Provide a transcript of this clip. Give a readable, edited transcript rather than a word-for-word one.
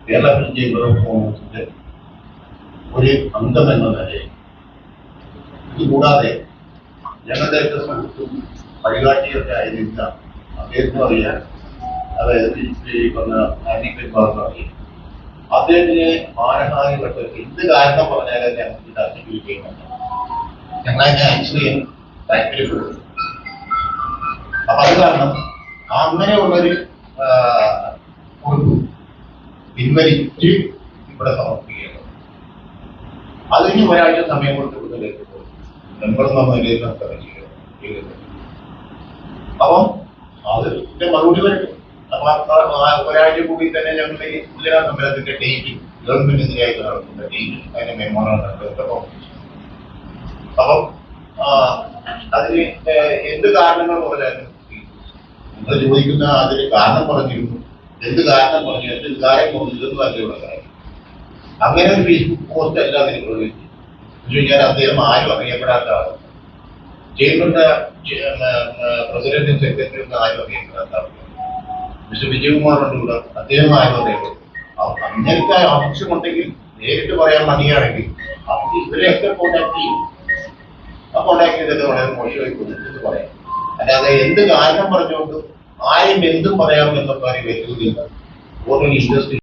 Kerala film chamber of കോമേഴ്സിന്റെ ഒരു അംഗം എന്ന നിലയിൽ ഇതുകൂടാതെ ഞങ്ങളുടെ ഒക്കെ സുഹൃത്തും വഴികാട്ടിയൊക്കെ ആയിരുന്ന അദ്ദേഹത്തിന് അറിയാൻ, അതായത് ഈ പറഞ്ഞ ആന്റി പെരുമാറുന്ന അറിയാം. അദ്ദേഹത്തിന് മാനഹാനിപ്പെട്ട എന്ത് കാരണം പറഞ്ഞാലും ഞങ്ങൾക്ക് ചർച്ചയ്ക്ക് വിജയമാണ്. ഞങ്ങളതിനെ ആക്ച്വലി താല്പര്യപ്പെടുന്നു. അപ്പൊ അത് കാരണം അങ്ങനെയുള്ളൊരു കുറിപ്പ് പിൻവലിച്ച് ഇവിടെ സമർപ്പിക്കുകയാണ്. അതിന് ഒരാഴ്ച സമയം കൊടുത്തിട്ട് മെമ്പർ എന്ന നിലയിൽ ചെയ്യുന്നത്. അപ്പം അതിന്റെ മറുപടി വരും. അപ്പൊ ഒരാഴ്ച കൂടി തന്നെ ഞങ്ങളുടെ ഈ സൂചനാ സമരത്തിന്റെ ഡേറ്റ് ഗവൺമെന്റിനെതിരായിട്ട് നടത്തുന്ന ഡേറ്റ് അതിന്റെ മെമ്മോറാണ് നടത്തുന്നത്. അപ്പം അതിന് എന്ത് കാരണങ്ങൾ പറഞ്ഞാലും നിങ്ങൾ ചോദിക്കുന്ന അതിന് കാരണം പറഞ്ഞിരുന്നു, എന്ത് കാരണം പറഞ്ഞു, എന്ത് കാര്യം പറഞ്ഞു, ഇതൊന്നും അല്ല കാര്യം. അങ്ങനെ ഒരു ഫേസ്ബുക്ക് പോസ്റ്റ് അല്ല അതിന് പ്രവേശിച്ചു. എന്ന് കഴിഞ്ഞാൽ അദ്ദേഹം ആരും അറിയപ്പെടാത്ത ആളാണ്. ചേംബറിന്റെ പ്രസിഡന്റും സെക്രട്ടറിയും ആരും അറിയപ്പെടാത്ത ആളാണ്. മിസ്റ്റർ വിജയകുമാറുണ്ട് ഇവിടെ, അദ്ദേഹം ആരും അറിയപ്പെടും. അങ്ങനത്തെ ആവശ്യമുണ്ടെങ്കിൽ നേരിട്ട് പറയാൻ മടിയാണെങ്കിൽ ഇവരെയൊക്കെ കോണ്ടാക്ട് ചെയ്യും. ആ കോണ്ടാക്ട് ചെയ്തിട്ട് വളരെ മോശമായി എന്ന് പറയാം. അല്ലാതെ എന്ത് കാരണം പറഞ്ഞുകൊണ്ട് ആരും എന്തും പറയാമെന്നുള്ള കാര്യം വെല്ലുവിളിയില്ല. ഓരോ ഇൻഡസ്ട്രി